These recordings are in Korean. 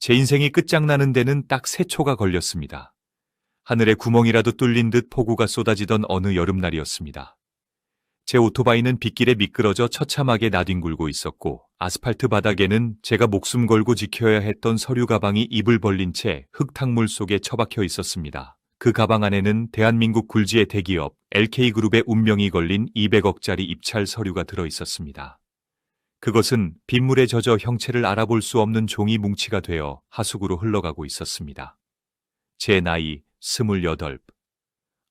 제 인생이 끝장나는 데는 딱 3초가 걸렸습니다. 하늘에 구멍이라도 뚫린 듯 폭우가 쏟아지던 어느 여름날이었습니다. 제 오토바이는 빗길에 미끄러져 처참하게 나뒹굴고 있었고 아스팔트 바닥에는 제가 목숨 걸고 지켜야 했던 서류 가방이 입을 벌린 채 흙탕물 속에 처박혀 있었습니다. 그 가방 안에는 대한민국 굴지의 대기업 LK그룹의 운명이 걸린 200억짜리 입찰 서류가 들어 있었습니다. 그것은 빗물에 젖어 형체를 알아볼 수 없는 종이 뭉치가 되어 하수구로 흘러가고 있었습니다. 제 나이 28.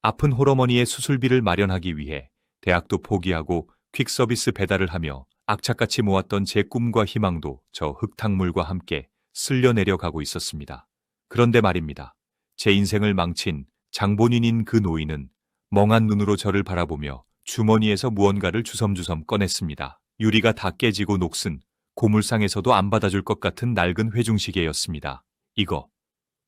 아픈 홀어머니의 수술비를 마련하기 위해 대학도 포기하고 퀵서비스 배달을 하며 악착같이 모았던 제 꿈과 희망도 저 흙탕물과 함께 쓸려 내려가고 있었습니다. 그런데 말입니다. 제 인생을 망친 장본인인 그 노인은 멍한 눈으로 저를 바라보며 주머니에서 무언가를 주섬주섬 꺼냈습니다. 유리가 다 깨지고 녹슨 고물상에서도 안 받아줄 것 같은 낡은 회중시계였습니다. 이거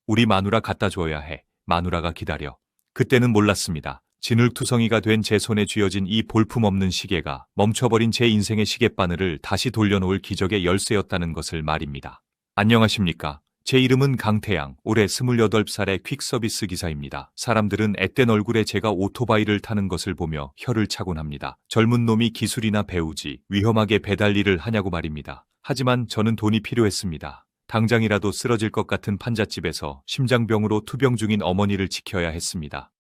우리 마누라 갖다 줘야 해. 마누라가 기다려. 그때는 몰랐습니다. 진흙투성이가 된 제 손에 쥐어진 이 볼품없는 시계가 멈춰버린 제 인생의 시계바늘을 다시 돌려놓을 기적의 열쇠였다는 것을 말입니다. 안녕하십니까. 제 이름은 강태양, 올해 28살의 퀵서비스 기사입니다. 사람들은 앳된 얼굴에 제가 오토바이를 타는 것을 보며 혀를 차곤 합니다. 젊은 놈이 기술이나 배우지 위험하게 배달 일을 하냐고 말입니다. 하지만 저는 돈이 필요했습니다. 당장이라도 쓰러질 것 같은 판잣집에서 심장병으로 투병 중인 어머니를 지켜야 했습니다.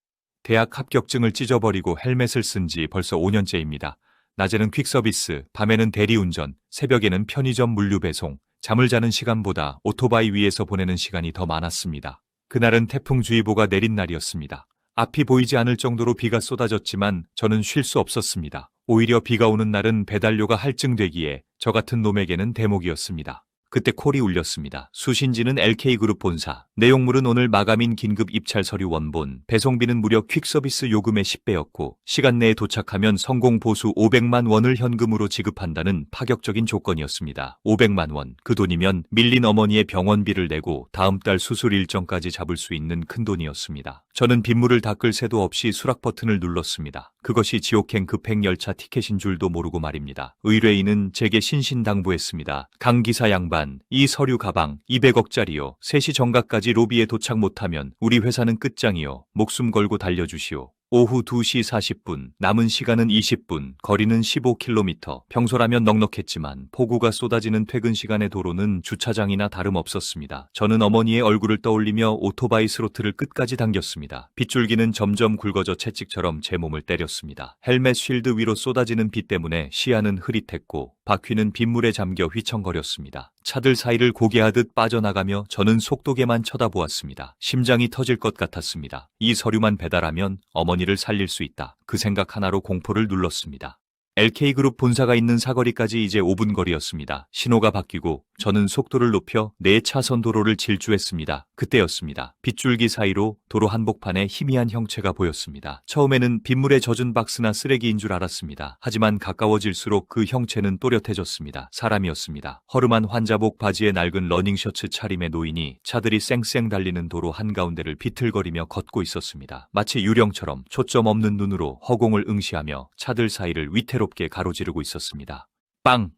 대학 합격증을 찢어버리고 헬멧을 쓴 지 벌써 5년째입니다. 낮에는 퀵서비스, 밤에는 대리운전, 새벽에는 편의점 물류 배송, 잠을 자는 시간보다 오토바이 위에서 보내는 시간이 더 많았습니다. 그날은 태풍주의보가 내린 날이었습니다. 앞이 보이지 않을 정도로 비가 쏟아졌지만 저는 쉴 수 없었습니다. 오히려 비가 오는 날은 배달료가 할증되기에 저 같은 놈에게는 대목이었습니다. 그때 콜이 울렸습니다. 수신지는 LK그룹 본사. 내용물은 오늘 마감인 긴급 입찰 서류 원본. 배송비는 무려 퀵서비스 요금의 10배였고 시간 내에 도착하면 성공 보수 500만 원을 현금으로 지급한다는 파격적인 조건이었습니다. 500만 원. 그 돈이면 밀린 어머니의 병원비를 내고 다음 달 수술 일정까지 잡을 수 있는 큰 돈이었습니다. 저는 빗물을 닦을 새도 없이 수락 버튼을 눌렀습니다. 그것이 지옥행 급행 열차 티켓인 줄도 모르고 말입니다. 의뢰인은 제게 신신당부했습니다. 강 기사 양반, 이 서류 가방 200억짜리요. 3시 정각까지 로비에 도착 못하면 우리 회사는 끝장이요. 목숨 걸고 달려주시오. 오후 2시 40분, 남은 시간은 20분, 거리는 15km. 평소라면 넉넉했지만 폭우가 쏟아지는 퇴근 시간의 도로는 주차장이나 다름없었습니다. 저는 어머니의 얼굴을 떠올리며 오토바이 스로틀을 끝까지 당겼습니다. 빗줄기는 점점 굵어져 채찍처럼 제 몸을 때렸습니다. 헬멧 쉴드 위로 쏟아지는 비 때문에 시야는 흐릿했고 바퀴는 빗물에 잠겨 휘청거렸습니다. 차들 사이를 고개하듯 빠져나가며 저는 속도계만 쳐다보았습니다. 심장이 터질 것 같았습니다. 이 서류만 배달하면 어머니를 살릴 수 있다. 그 생각 하나로 공포를 눌렀습니다. LK그룹 본사가 있는 사거리까지 이제 5분 거리였습니다. 신호가 바뀌고 저는 속도를 높여 4차선 도로를 질주했습니다. 그때였습니다. 빗줄기 사이로 도로 한복판에 희미한 형체가 보였습니다. 처음에는 빗물에 젖은 박스나 쓰레기인 줄 알았습니다. 하지만 가까워질수록 그 형체는 또렷해졌습니다. 사람이었습니다. 허름한 환자복 바지에 낡은 러닝셔츠 차림의 노인이 차들이 쌩쌩 달리는 도로 한가운데를 비틀거리며 걷고 있었습니다. 마치 유령처럼 초점 없는 눈으로 허공을 응시하며 차들 사이를 위태롭게 가로지르고 있었습니다. 빵!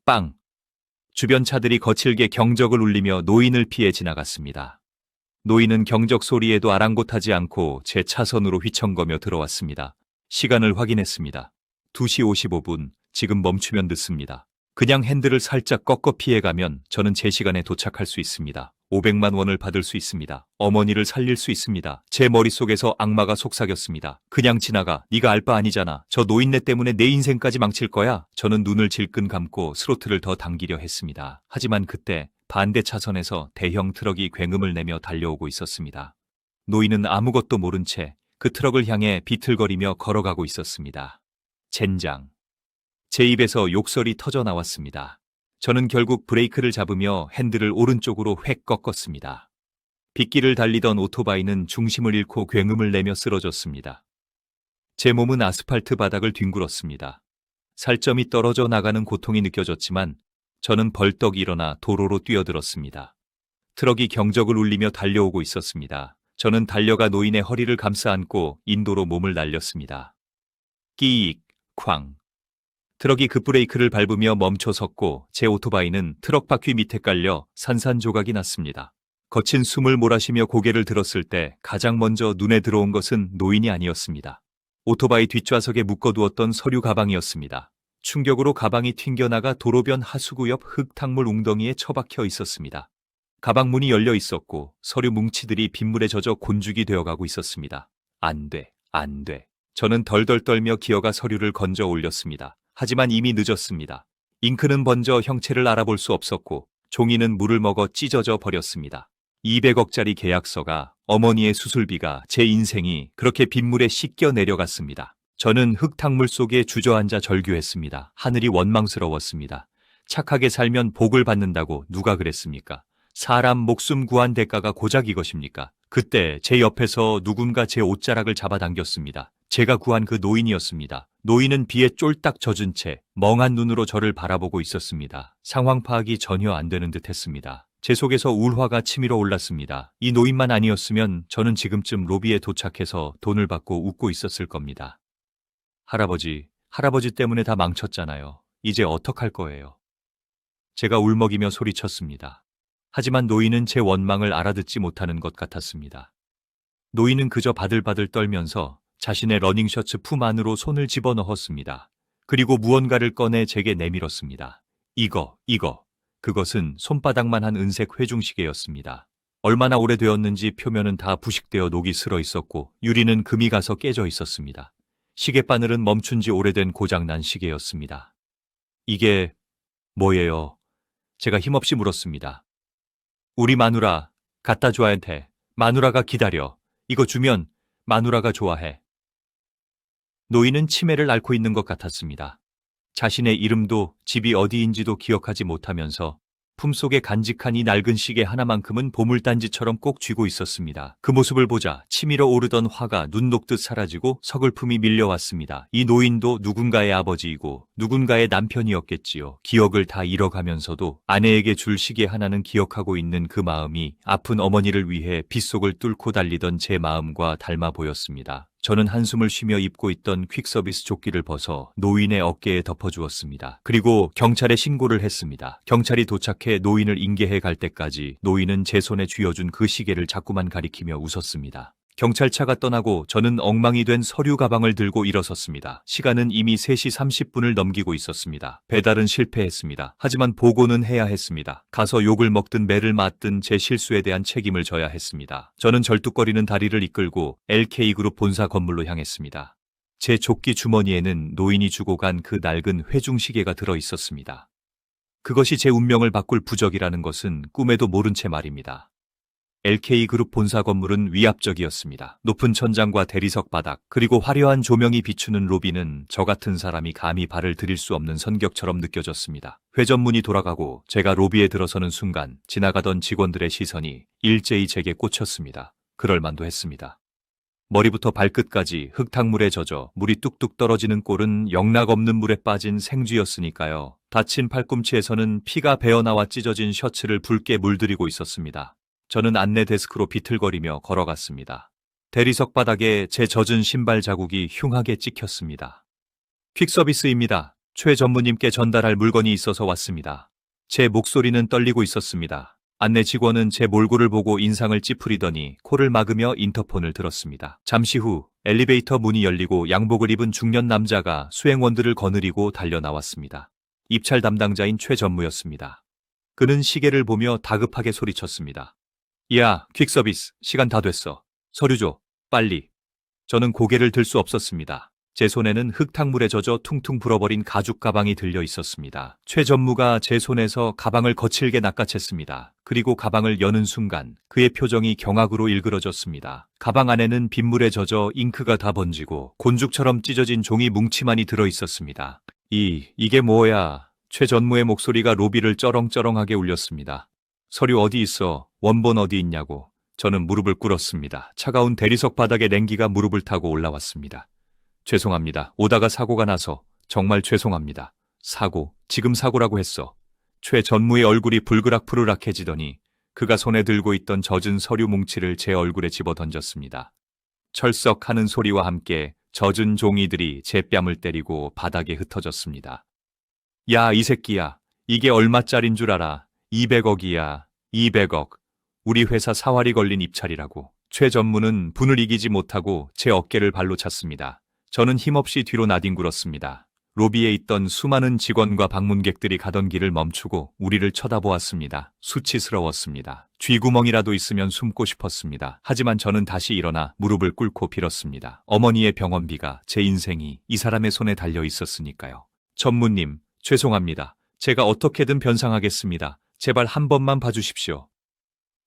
빵! 주변 차들이 거칠게 경적을 울리며 노인을 피해 지나갔습니다. 노인은 경적 소리에도 아랑곳하지 않고 제 차선으로 휘청거며 들어왔습니다. 시간을 확인했습니다. 2시 55분, 지금 멈추면 늦습니다. 그냥 핸들을 살짝 꺾어 피해가면 저는 제 시간에 도착할 수 있습니다. 500만 원을 받을 수 있습니다. 어머니를 살릴 수 있습니다. 제 머릿속에서 악마가 속삭였습니다. 그냥 지나가. 네가 알 바 아니잖아. 저 노인네 때문에 내 인생까지 망칠 거야. 저는 눈을 질끈 감고 스로틀을 더 당기려 했습니다. 하지만 그때 반대 차선에서 대형 트럭이 굉음을 내며 달려오고 있었습니다. 노인은 아무것도 모른 채 그 트럭을 향해 비틀거리며 걸어가고 있었습니다. 젠장. 제 입에서 욕설이 터져 나왔습니다. 저는 결국 브레이크를 잡으며 핸들을 오른쪽으로 획 꺾었습니다. 빗길을 달리던 오토바이는 중심을 잃고 굉음을 내며 쓰러졌습니다. 제 몸은 아스팔트 바닥을 뒹굴었습니다. 살점이 떨어져 나가는 고통이 느껴졌지만 저는 벌떡 일어나 도로로 뛰어들었습니다. 트럭이 경적을 울리며 달려오고 있었습니다. 저는 달려가 노인의 허리를 감싸 안고 인도로 몸을 날렸습니다. 끼익, 쾅. 트럭이 급브레이크를 밟으며 멈춰 섰고 제 오토바이는 트럭 바퀴 밑에 깔려 산산조각이 났습니다. 거친 숨을 몰아쉬며 고개를 들었을 때 가장 먼저 눈에 들어온 것은 노인이 아니었습니다. 오토바이 뒷좌석에 묶어두었던 서류 가방이었습니다. 충격으로 가방이 튕겨나가 도로변 하수구 옆 흙탕물 웅덩이에 처박혀 있었습니다. 가방 문이 열려 있었고 서류 뭉치들이 빗물에 젖어 곤죽이 되어가고 있었습니다. 안 돼, 안 돼. 저는 덜덜 떨며 기어가 서류를 건져 올렸습니다. 하지만 이미 늦었습니다. 잉크는 번져 형체를 알아볼 수 없었고 종이는 물을 먹어 찢어져 버렸습니다. 200억짜리 계약서가, 어머니의 수술비가, 제 인생이 그렇게 빗물에 씻겨 내려갔습니다. 저는 흙탕물 속에 주저앉아 절규했습니다. 하늘이 원망스러웠습니다. 착하게 살면 복을 받는다고 누가 그랬습니까? 사람 목숨 구한 대가가 고작 이것입니까? 그때 제 옆에서 누군가 제 옷자락을 잡아당겼습니다. 제가 구한 그 노인이었습니다. 노인은 비에 쫄딱 젖은 채 멍한 눈으로 저를 바라보고 있었습니다. 상황 파악이 전혀 안 되는 듯 했습니다. 제 속에서 울화가 치밀어 올랐습니다. 이 노인만 아니었으면 저는 지금쯤 로비에 도착해서 돈을 받고 웃고 있었을 겁니다. 할아버지 때문에 다 망쳤잖아요. 이제 어떡할 거예요? 제가 울먹이며 소리쳤습니다. 하지만 노인은 제 원망을 알아듣지 못하는 것 같았습니다. 노인은 그저 바들바들 떨면서 자신의 러닝셔츠 품 안으로 손을 집어넣었습니다. 그리고 무언가를 꺼내 제게 내밀었습니다. 이거. 그것은 손바닥만 한 은색 회중시계였습니다. 얼마나 오래되었는지 표면은 다 부식되어 녹이 슬어 있었고 유리는 금이 가서 깨져 있었습니다. 시계바늘은 멈춘 지 오래된 고장난 시계였습니다. 이게 뭐예요? 제가 힘없이 물었습니다. 우리 마누라, 갖다 줘야 돼. 마누라가 기다려. 이거 주면 마누라가 좋아해. 노인은 치매를 앓고 있는 것 같았습니다. 자신의 이름도 집이 어디인지도 기억하지 못하면서 품속에 간직한 이 낡은 시계 하나만큼은 보물단지처럼 꼭 쥐고 있었습니다. 그 모습을 보자 치밀어 오르던 화가 눈 녹듯 사라지고 서글픔이 밀려왔습니다. 이 노인도 누군가의 아버지이고 누군가의 남편이었겠지요. 기억을 다 잃어가면서도 아내에게 줄 시계 하나는 기억하고 있는 그 마음이 아픈 어머니를 위해 빗속을 뚫고 달리던 제 마음과 닮아 보였습니다. 저는 한숨을 쉬며 입고 있던 퀵서비스 조끼를 벗어 노인의 어깨에 덮어주었습니다. 그리고 경찰에 신고를 했습니다. 경찰이 도착해 노인을 인계해 갈 때까지 노인은 제 손에 쥐어준 그 시계를 자꾸만 가리키며 웃었습니다. 경찰차가 떠나고 저는 엉망이 된 서류 가방을 들고 일어섰습니다. 시간은 이미 3시 30분을 넘기고 있었습니다. 배달은 실패했습니다. 하지만 보고는 해야 했습니다. 가서 욕을 먹든 매를 맞든 제 실수에 대한 책임을 져야 했습니다. 저는 절뚝거리는 다리를 이끌고 LK그룹 본사 건물로 향했습니다. 제 조끼 주머니에는 노인이 주고 간 그 낡은 회중시계가 들어 있었습니다. 그것이 제 운명을 바꿀 부적이라는 것은 꿈에도 모른 채 말입니다. LK그룹 본사 건물은 위압적이었습니다. 높은 천장과 대리석 바닥, 그리고 화려한 조명이 비추는 로비는 저 같은 사람이 감히 발을 들일 수 없는 선격처럼 느껴졌습니다. 회전문이 돌아가고 제가 로비에 들어서는 순간 지나가던 직원들의 시선이 일제히 제게 꽂혔습니다. 그럴만도 했습니다. 머리부터 발끝까지 흙탕물에 젖어 물이 뚝뚝 떨어지는 꼴은 영락없는 물에 빠진 생쥐였으니까요. 다친 팔꿈치에서는 피가 배어나와 찢어진 셔츠를 붉게 물들이고 있었습니다. 저는 안내 데스크로 비틀거리며 걸어갔습니다. 대리석 바닥에 제 젖은 신발 자국이 흉하게 찍혔습니다. 퀵서비스입니다. 최 전무님께 전달할 물건이 있어서 왔습니다. 제 목소리는 떨리고 있었습니다. 안내 직원은 제 몰골을 보고 인상을 찌푸리더니 코를 막으며 인터폰을 들었습니다. 잠시 후 엘리베이터 문이 열리고 양복을 입은 중년 남자가 수행원들을 거느리고 달려 나왔습니다. 입찰 담당자인 최 전무였습니다. 그는 시계를 보며 다급하게 소리쳤습니다. 야, 퀵서비스, 시간 다 됐어. 서류 줘, 빨리. 저는 고개를 들 수 없었습니다. 제 손에는 흙탕물에 젖어 퉁퉁 불어버린 가죽 가방이 들려 있었습니다. 최 전무가 제 손에서 가방을 거칠게 낚아챘습니다. 그리고 가방을 여는 순간 그의 표정이 경악으로 일그러졌습니다. 가방 안에는 빗물에 젖어 잉크가 다 번지고 곤죽처럼 찢어진 종이 뭉치만이 들어 있었습니다. 이게 뭐야? 최 전무의 목소리가 로비를 쩌렁쩌렁하게 울렸습니다. 서류 어디 있어? 원본 어디 있냐고. 저는 무릎을 꿇었습니다. 차가운 대리석 바닥에 냉기가 무릎을 타고 올라왔습니다. 죄송합니다. 오다가 사고가 나서 정말 죄송합니다. 사고? 지금 사고라고 했어. 최 전무의 얼굴이 불그락푸르락해지더니 그가 손에 들고 있던 젖은 서류 뭉치를 제 얼굴에 집어던졌습니다. 철썩하는 소리와 함께 젖은 종이들이 제 뺨을 때리고 바닥에 흩어졌습니다. 야, 이 새끼야. 이게 얼마짜린 줄 알아? 200억이야. 200억. 우리 회사 사활이 걸린 입찰이라고. 최 전무는 분을 이기지 못하고 제 어깨를 발로 찼습니다. 저는 힘없이 뒤로 나뒹굴었습니다. 로비에 있던 수많은 직원과 방문객들이 가던 길을 멈추고 우리를 쳐다보았습니다. 수치스러웠습니다. 쥐구멍이라도 있으면 숨고 싶었습니다. 하지만 저는 다시 일어나 무릎을 꿇고 빌었습니다. 어머니의 병원비가, 제 인생이 이 사람의 손에 달려 있었으니까요. 전무님, 죄송합니다. 제가 어떻게든 변상하겠습니다. 제발 한 번만 봐주십시오.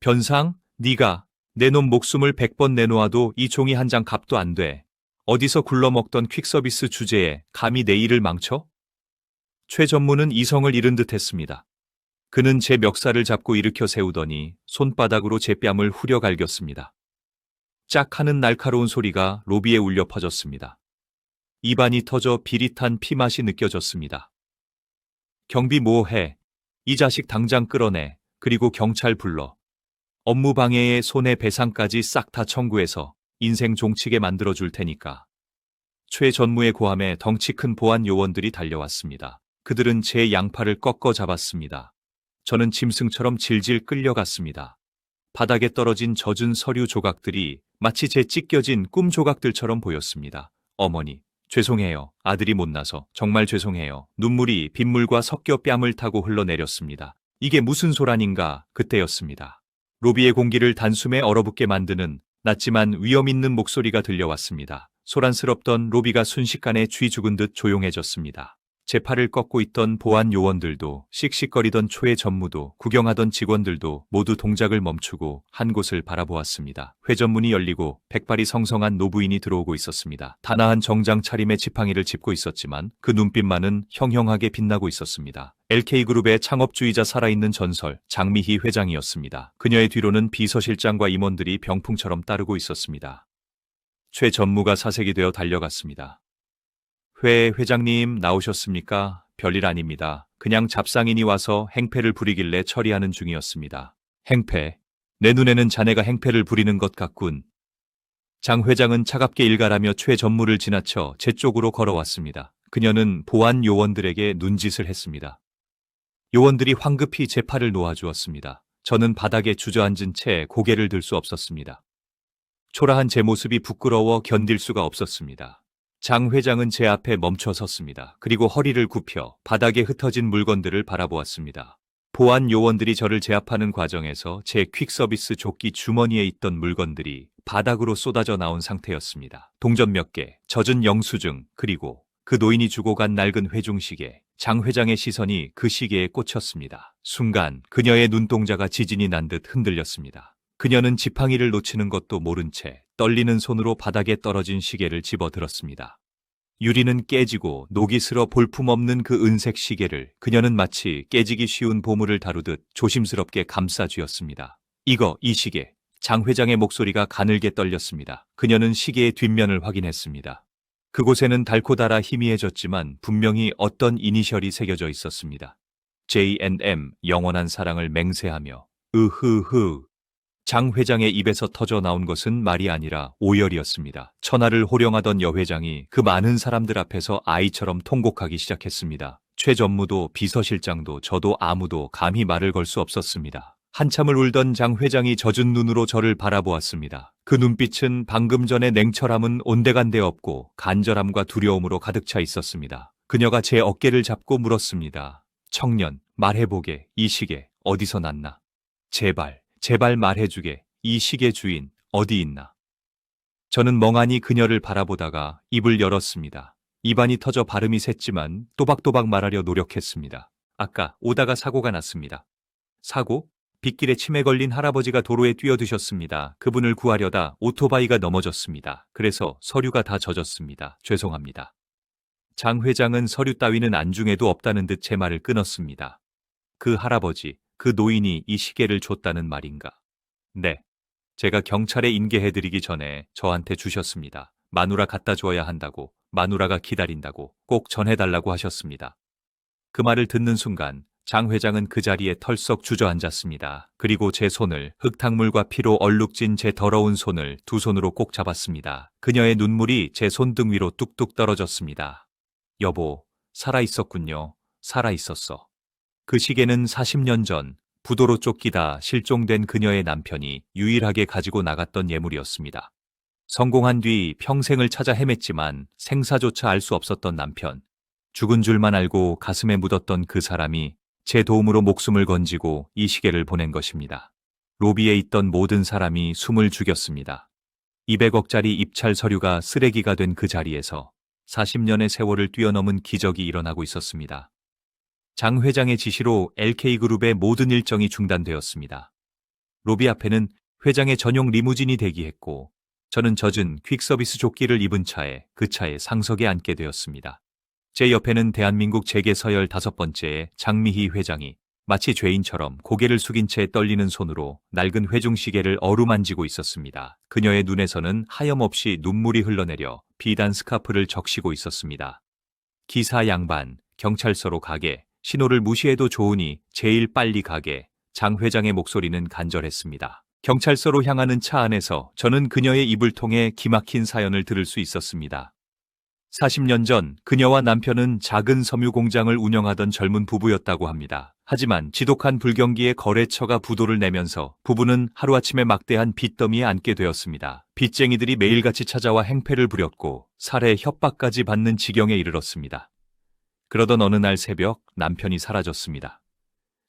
변상? 네가 내 놈 목숨을 100번 내놓아도 이 종이 한 장 값도 안 돼. 어디서 굴러먹던 퀵서비스 주제에 감히 내 일을 망쳐? 최 전무는 이성을 잃은 듯 했습니다. 그는 제 멱살을 잡고 일으켜 세우더니 손바닥으로 제 뺨을 후려 갈겼습니다. 짝 하는 날카로운 소리가 로비에 울려 퍼졌습니다. 입안이 터져 비릿한 피맛이 느껴졌습니다. 경비 뭐해? 이 자식 당장 끌어내. 그리고 경찰 불러. 업무 방해에 손해배상까지 싹 다 청구해서 인생 종치게 만들어줄 테니까. 최 전무의 고함에 덩치 큰 보안 요원들이 달려왔습니다. 그들은 제 양팔을 꺾어 잡았습니다. 저는 짐승처럼 질질 끌려갔습니다. 바닥에 떨어진 젖은 서류 조각들이 마치 제 찢겨진 꿈 조각들처럼 보였습니다. 어머니, 죄송해요. 아들이 못나서 정말 죄송해요. 눈물이 빗물과 섞여 뺨을 타고 흘러내렸습니다. 이게 무슨 소란인가 그때였습니다. 로비의 공기를 단숨에 얼어붙게 만드는 낮지만 위험 있는 목소리가 들려왔습니다. 소란스럽던 로비가 순식간에 쥐 죽은 듯 조용해졌습니다. 제 팔을 꺾고 있던 보안 요원들도, 씩씩거리던 초의 전무도, 구경하던 직원들도 모두 동작을 멈추고 한 곳을 바라보았습니다. 회전문이 열리고 백발이 성성한 노부인이 들어오고 있었습니다. 단아한 정장 차림의 지팡이를 짚고 있었지만 그 눈빛만은 형형하게 빛나고 있었습니다. LK그룹의 창업주의자 살아있는 전설 장미희 회장이었습니다. 그녀의 뒤로는 비서실장과 임원들이 병풍처럼 따르고 있었습니다. 최 전무가 사색이 되어 달려갔습니다. 회장님 나오셨습니까? 별일 아닙니다. 그냥 잡상인이 와서 행패를 부리길래 처리하는 중이었습니다. 행패? 내 눈에는 자네가 행패를 부리는 것 같군. 장 회장은 차갑게 일갈하며 최 전무를 지나쳐 제 쪽으로 걸어왔습니다. 그녀는 보안 요원들에게 눈짓을 했습니다. 요원들이 황급히 제 팔을 놓아주었습니다. 저는 바닥에 주저앉은 채 고개를 들 수 없었습니다. 초라한 제 모습이 부끄러워 견딜 수가 없었습니다. 장 회장은 제 앞에 멈춰 섰습니다. 그리고 허리를 굽혀 바닥에 흩어진 물건들을 바라보았습니다. 보안 요원들이 저를 제압하는 과정에서 제 퀵서비스 조끼 주머니에 있던 물건들이 바닥으로 쏟아져 나온 상태였습니다. 동전 몇 개, 젖은 영수증, 그리고 그 노인이 주고 간 낡은 회중시계. 장 회장의 시선이 그 시계에 꽂혔습니다. 순간 그녀의 눈동자가 지진이 난 듯 흔들렸습니다. 그녀는 지팡이를 놓치는 것도 모른 채 떨리는 손으로 바닥에 떨어진 시계를 집어들었습니다. 유리는 깨지고 녹이 슬어 볼품없는 그 은색 시계를 그녀는 마치 깨지기 쉬운 보물을 다루듯 조심스럽게 감싸 쥐었습니다. 이 시계. 장 회장의 목소리가 가늘게 떨렸습니다. 그녀는 시계의 뒷면을 확인했습니다. 그곳에는 달고 달아 희미해졌지만 분명히 어떤 이니셜이 새겨져 있었습니다. J&M, 영원한 사랑을 맹세하며. 으흐흐. 장 회장의 입에서 터져 나온 것은 말이 아니라 오열이었습니다. 천하를 호령하던 여 회장이 그 많은 사람들 앞에서 아이처럼 통곡하기 시작했습니다. 최 전무도 비서실장도 저도 아무도 감히 말을 걸 수 없었습니다. 한참을 울던 장 회장이 젖은 눈으로 저를 바라보았습니다. 그 눈빛은 방금 전의 냉철함은 온데간데 없고 간절함과 두려움으로 가득 차 있었습니다. 그녀가 제 어깨를 잡고 물었습니다. 청년, 말해보게. 이 시계 어디서 났나? 제발 말해주게. 이 시계 주인 어디 있나? 저는 멍하니 그녀를 바라보다가 입을 열었습니다. 입안이 터져 발음이 샜지만 또박또박 말하려 노력했습니다. 아까 오다가 사고가 났습니다. 사고? 빗길에 치매 걸린 할아버지가 도로에 뛰어드셨습니다. 그분을 구하려다 오토바이가 넘어졌습니다. 그래서 서류가 다 젖었습니다. 죄송합니다. 장 회장은 서류 따위는 안중에도 없다는 듯 제 말을 끊었습니다. 그 할아버지, 그 노인이 이 시계를 줬다는 말인가? 네. 제가 경찰에 인계해드리기 전에 저한테 주셨습니다. 마누라 갖다 줘야 한다고, 마누라가 기다린다고 꼭 전해달라고 하셨습니다. 그 말을 듣는 순간 장 회장은 그 자리에 털썩 주저앉았습니다. 그리고 제 손을, 흙탕물과 피로 얼룩진 제 더러운 손을 두 손으로 꼭 잡았습니다. 그녀의 눈물이 제 손등 위로 뚝뚝 떨어졌습니다. 여보, 살아있었군요. 살아 있었어. 그 시계는 40년 전 부도로 쫓기다 실종된 그녀의 남편이 유일하게 가지고 나갔던 예물이었습니다. 성공한 뒤 평생을 찾아 헤맸지만 생사조차 알 수 없었던 남편. 죽은 줄만 알고 가슴에 묻었던 그 사람이 제 도움으로 목숨을 건지고 이 시계를 보낸 것입니다. 로비에 있던 모든 사람이 숨을 죽였습니다. 200억짜리 입찰 서류가 쓰레기가 된 그 자리에서 40년의 세월을 뛰어넘은 기적이 일어나고 있었습니다. 장 회장의 지시로 LK그룹의 모든 일정이 중단되었습니다. 로비 앞에는 회장의 전용 리무진이 대기했고 저는 젖은 퀵서비스 조끼를 입은 차에 그 차에 상석에 앉게 되었습니다. 제 옆에는 대한민국 재계 서열 5번째의 장미희 회장이 마치 죄인처럼 고개를 숙인 채 떨리는 손으로 낡은 회중시계를 어루만지고 있었습니다. 그녀의 눈에서는 하염없이 눈물이 흘러내려 비단 스카프를 적시고 있었습니다. 기사 양반, 경찰서로 가게, 신호를 무시해도 좋으니 제일 빨리 가게, 장 회장의 목소리는 간절했습니다. 경찰서로 향하는 차 안에서 저는 그녀의 입을 통해 기막힌 사연을 들을 수 있었습니다. 40년 전 그녀와 남편은 작은 섬유 공장을 운영하던 젊은 부부였다고 합니다. 하지만 지독한 불경기에 거래처가 부도를 내면서 부부는 하루아침에 막대한 빚더미에 앉게 되었습니다. 빚쟁이들이 매일같이 찾아와 행패를 부렸고 살해 협박까지 받는 지경에 이르렀습니다. 그러던 어느 날 새벽 남편이 사라졌습니다.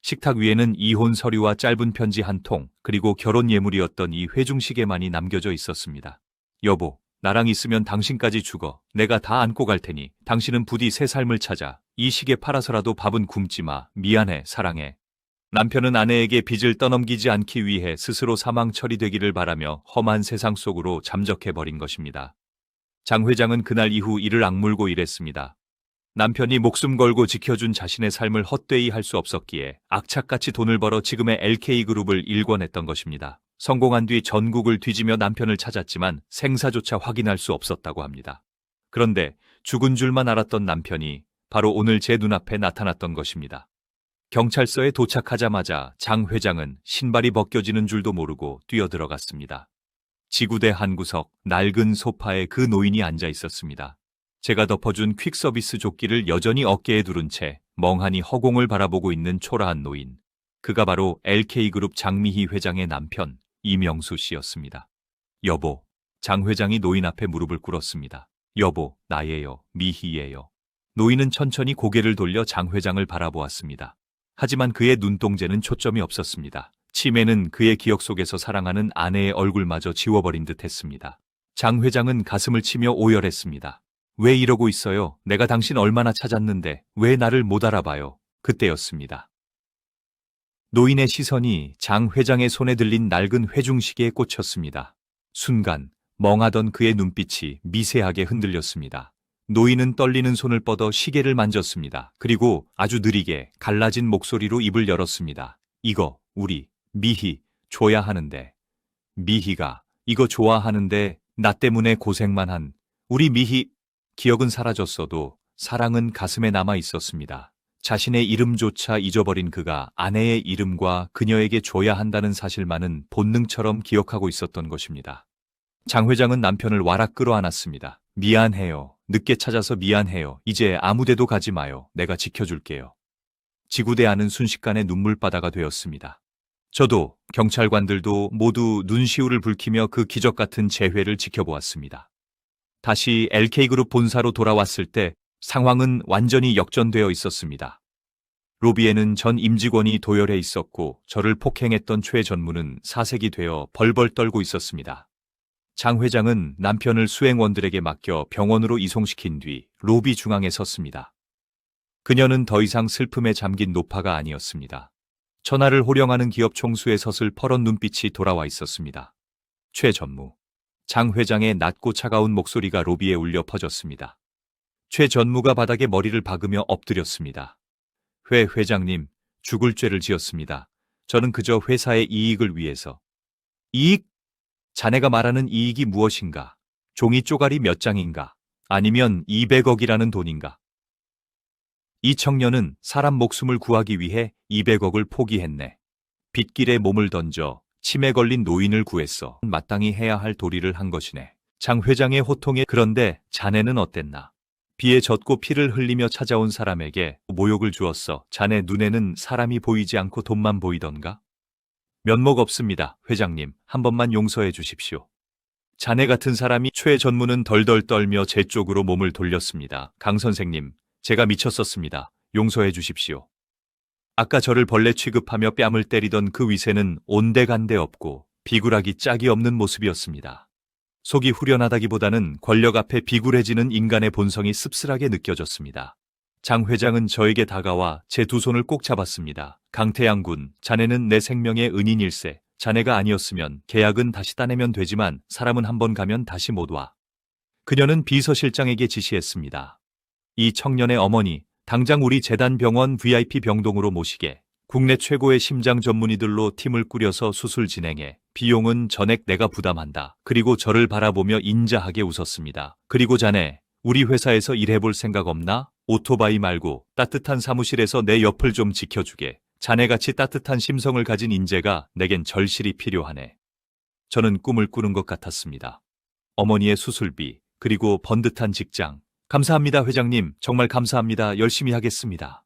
식탁 위에는 이혼 서류와 짧은 편지 한 통, 그리고 결혼 예물이었던 이 회중시계만이 남겨져 있었습니다. 여보, 나랑 있으면 당신까지 죽어. 내가 다 안고 갈 테니 당신은 부디 새 삶을 찾아. 이 시계 팔아서라도 밥은 굶지 마. 미안해, 사랑해. 남편은 아내에게 빚을 떠넘기지 않기 위해 스스로 사망 처리되기를 바라며 험한 세상 속으로 잠적해버린 것입니다. 장 회장은 그날 이후 이를 악물고 일했습니다. 남편이 목숨 걸고 지켜준 자신의 삶을 헛되이 할 수 없었기에 악착같이 돈을 벌어 지금의 LK그룹을 일궈냈던 것입니다. 성공한 뒤 전국을 뒤지며 남편을 찾았지만 생사조차 확인할 수 없었다고 합니다. 그런데 죽은 줄만 알았던 남편이 바로 오늘 제 눈앞에 나타났던 것입니다. 경찰서에 도착하자마자 장 회장은 신발이 벗겨지는 줄도 모르고 뛰어들어갔습니다. 지구대 한 구석 낡은 소파에 그 노인이 앉아 있었습니다. 제가 덮어준 퀵서비스 조끼를 여전히 어깨에 두른 채 멍하니 허공을 바라보고 있는 초라한 노인. 그가 바로 LK그룹 장미희 회장의 남편 이명수 씨였습니다. 여보, 장 회장이 노인 앞에 무릎을 꿇었습니다. 여보, 나예요. 미희예요. 노인은 천천히 고개를 돌려 장 회장을 바라보았습니다. 하지만 그의 눈동자는 초점이 없었습니다. 치매는 그의 기억 속에서 사랑하는 아내의 얼굴마저 지워버린 듯 했습니다. 장 회장은 가슴을 치며 오열했습니다. 왜 이러고 있어요? 내가 당신 얼마나 찾았는데 왜 나를 못 알아봐요? 그때였습니다. 노인의 시선이 장 회장의 손에 들린 낡은 회중시계에 꽂혔습니다. 순간 멍하던 그의 눈빛이 미세하게 흔들렸습니다. 노인은 떨리는 손을 뻗어 시계를 만졌습니다. 그리고 아주 느리게 갈라진 목소리로 입을 열었습니다. 이거 우리 미희 줘야 하는데. 미희가 이거 좋아하는데 나 때문에 고생만 한 우리 미희. 기억은 사라졌어도 사랑은 가슴에 남아 있었습니다. 자신의 이름조차 잊어버린 그가 아내의 이름과 그녀에게 줘야 한다는 사실만은 본능처럼 기억하고 있었던 것입니다. 장 회장은 남편을 와락 끌어안았습니다. 미안해요. 늦게 찾아서 미안해요. 이제 아무데도 가지 마요. 내가 지켜줄게요. 지구대 안은 순식간에 눈물바다가 되었습니다. 저도 경찰관들도 모두 눈시울을 붉히며 그 기적 같은 재회를 지켜보았습니다. 다시 LK그룹 본사로 돌아왔을 때 상황은 완전히 역전되어 있었습니다. 로비에는 전 임직원이 도열해 있었고 저를 폭행했던 최 전무는 사색이 되어 벌벌 떨고 있었습니다. 장 회장은 남편을 수행원들에게 맡겨 병원으로 이송시킨 뒤 로비 중앙에 섰습니다. 그녀는 더 이상 슬픔에 잠긴 노파가 아니었습니다. 천하를 호령하는 기업 총수의 서슬 퍼런 눈빛이 돌아와 있었습니다. 최 전무. 장 회장의 낮고 차가운 목소리가 로비에 울려 퍼졌습니다. 최 전무가 바닥에 머리를 박으며 엎드렸습니다. 회 회장님, 죽을 죄를 지었습니다. 저는 그저 회사의 이익을 위해서. 이익? 자네가 말하는 이익이 무엇인가? 종이 쪼가리 몇 장인가? 아니면 200억이라는 돈인가? 이 청년은 사람 목숨을 구하기 위해 200억을 포기했네. 빗길에 몸을 던져 치매 걸린 노인을 구했어. 마땅히 해야 할 도리를 한 것이네. 장 회장의 호통에 그런데 자네는 어땠나? 비에 젖고 피를 흘리며 찾아온 사람에게 모욕을 주었어. 자네 눈에는 사람이 보이지 않고 돈만 보이던가? 면목 없습니다. 회장님, 한 번만 용서해 주십시오. 자네 같은 사람이 최 전무는 덜덜 떨며 제 쪽으로 몸을 돌렸습니다. 강 선생님, 제가 미쳤었습니다. 용서해 주십시오. 아까 저를 벌레 취급하며 뺨을 때리던 그 위세는 온데간데 없고 비굴하기 짝이 없는 모습이었습니다. 속이 후련하다기보다는 권력 앞에 비굴해지는 인간의 본성이 씁쓸하게 느껴졌습니다. 장 회장은 저에게 다가와 제 두 손을 꼭 잡았습니다. 강태양 군, 자네는 내 생명의 은인일세. 자네가 아니었으면 계약은 다시 따내면 되지만 사람은 한 번 가면 다시 못 와. 그녀는 비서실장에게 지시했습니다. 이 청년의 어머니, 당장 우리 재단병원 VIP 병동으로 모시게. 국내 최고의 심장 전문의들로 팀을 꾸려서 수술 진행해. 비용은 전액 내가 부담한다. 그리고 저를 바라보며 인자하게 웃었습니다. 그리고 자네, 우리 회사에서 일해볼 생각 없나? 오토바이 말고 따뜻한 사무실에서 내 옆을 좀 지켜주게. 자네같이 따뜻한 심성을 가진 인재가 내겐 절실히 필요하네. 저는 꿈을 꾸는 것 같았습니다. 어머니의 수술비, 그리고 번듯한 직장. 감사합니다, 회장님. 정말 감사합니다. 열심히 하겠습니다.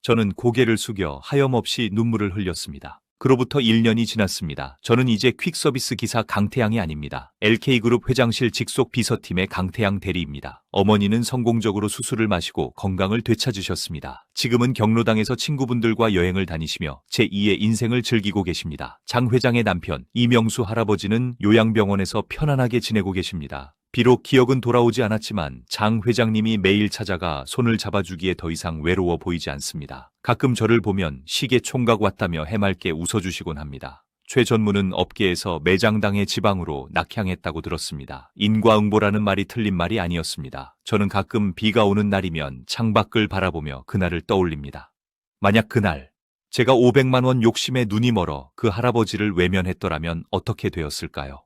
저는 고개를 숙여 하염없이 눈물을 흘렸습니다. 그로부터 1년이 지났습니다. 저는 이제 퀵서비스 기사 강태양이 아닙니다. LK그룹 회장실 직속 비서팀의 강태양 대리입니다. 어머니는 성공적으로 수술을 마시고 건강을 되찾으셨습니다. 지금은 경로당에서 친구분들과 여행을 다니시며 제2의 인생을 즐기고 계십니다. 장 회장의 남편 이명수 할아버지는 요양병원에서 편안하게 지내고 계십니다. 비록 기억은 돌아오지 않았지만 장 회장님이 매일 찾아가 손을 잡아주기에 더 이상 외로워 보이지 않습니다. 가끔 저를 보면 시계 총각 왔다며 해맑게 웃어주시곤 합니다. 최 전무는 업계에서 매장당의 지방으로 낙향했다고 들었습니다. 인과응보라는 말이 틀린 말이 아니었습니다. 저는 가끔 비가 오는 날이면 창밖을 바라보며 그날을 떠올립니다. 만약 그날 제가 500만 원 욕심에 눈이 멀어 그 할아버지를 외면했더라면 어떻게 되었을까요?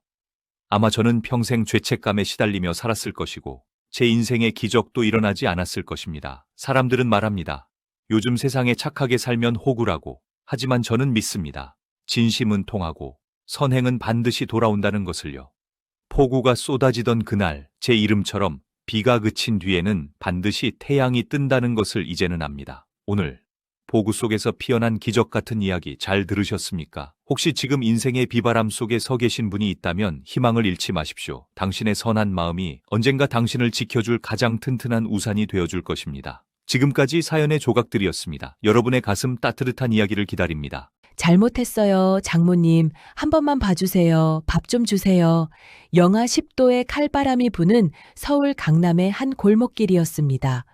아마 저는 평생 죄책감에 시달리며 살았을 것이고 제 인생의 기적도 일어나지 않았을 것입니다. 사람들은 말합니다. 요즘 세상에 착하게 살면 호구라고. 하지만 저는 믿습니다. 진심은 통하고 선행은 반드시 돌아온다는 것을요. 폭우가 쏟아지던 그날 제 이름처럼 비가 그친 뒤에는 반드시 태양이 뜬다는 것을 이제는 압니다. 오늘 폭우 속에서 피어난 기적 같은 이야기 잘 들으셨습니까? 혹시 지금 인생의 비바람 속에 서 계신 분이 있다면 희망을 잃지 마십시오. 당신의 선한 마음이 언젠가 당신을 지켜줄 가장 튼튼한 우산이 되어줄 것입니다. 지금까지 사연의 조각들이었습니다. 여러분의 가슴 따뜻한 이야기를 기다립니다. 잘못했어요, 장모님. 한 번만 봐주세요. 밥 좀 주세요. 영하 10도의 칼바람이 부는 서울 강남의 한 골목길이었습니다.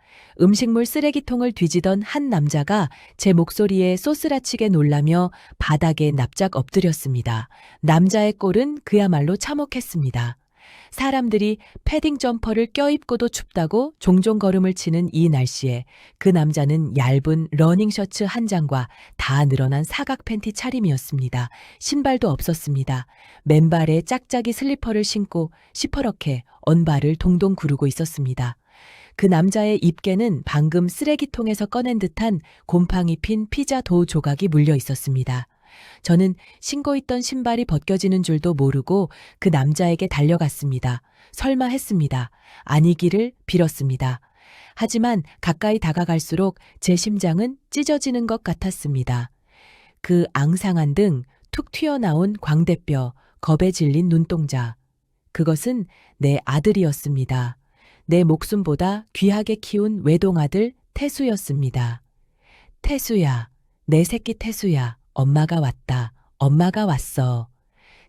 음식물 쓰레기통을 뒤지던 한 남자가 제 목소리에 쏘스라치게 놀라며 바닥에 납작 엎드렸습니다. 남자의 꼴은 그야말로 참혹했습니다. 사람들이 패딩 점퍼를 껴입고도 춥다고 종종 걸음을 치는 이 날씨에 그 남자는 얇은 러닝 셔츠 한 장과 다 늘어난 사각 팬티 차림이었습니다. 신발도 없었습니다. 맨발에 짝짝이 슬리퍼를 신고 시퍼렇게 언발을 동동 구르고 있었습니다. 그 남자의 입게는 방금 쓰레기통에서 꺼낸 듯한 곰팡이 핀 피자 도우 조각이 물려 있었습니다. 저는 신고 있던 신발이 벗겨지는 줄도 모르고 그 남자에게 달려갔습니다. 설마 했습니다. 아니기를 빌었습니다. 하지만 가까이 다가갈수록 제 심장은 찢어지는 것 같았습니다. 그 앙상한 등 툭 튀어나온 광대뼈, 겁에 질린 눈동자. 그것은 내 아들이었습니다. 내 목숨보다 귀하게 키운 외동아들 태수였습니다. 태수야, 내 새끼 태수야. 엄마가 왔다. 엄마가 왔어.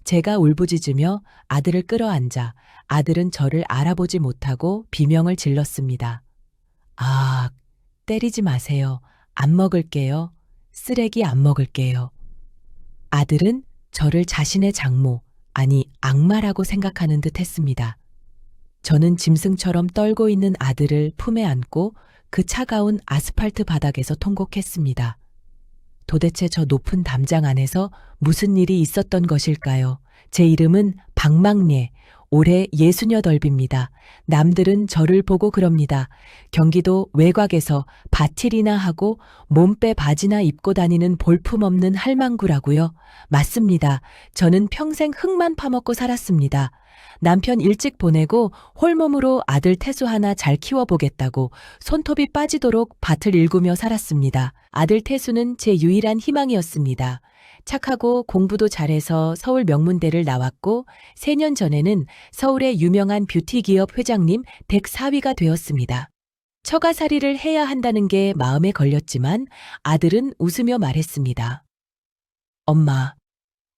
제가 울부짖으며 아들을 끌어안자 아들은 저를 알아보지 못하고 비명을 질렀습니다. 아, 때리지 마세요. 안 먹을게요. 쓰레기 안 먹을게요. 아들은 저를 자신의 장모, 아니 악마라고 생각하는 듯 했습니다. 저는 짐승처럼 떨고 있는 아들을 품에 안고 그 차가운 아스팔트 바닥에서 통곡했습니다. 도대체 저 높은 담장 안에서 무슨 일이 있었던 것일까요? 제 이름은 박망례. 올해 68입니다. 남들은 저를 보고 그럽니다. 경기도 외곽에서 바칠이나 하고 몸빼 바지나 입고 다니는 볼품없는 할망구라고요. 맞습니다. 저는 평생 흙만 파먹고 살았습니다. 남편 일찍 보내고 홀몸으로 아들 태수 하나 잘 키워보겠다고 손톱이 빠지도록 밭을 일구며 살았습니다. 아들 태수는 제 유일한 희망이었습니다. 착하고 공부도 잘해서 서울 명문대를 나왔고 3년 전에는 서울의 유명한 뷰티 기업 회장님 댁 사위가 되었습니다. 처가살이를 해야 한다는 게 마음에 걸렸지만 아들은 웃으며 말했습니다. 엄마,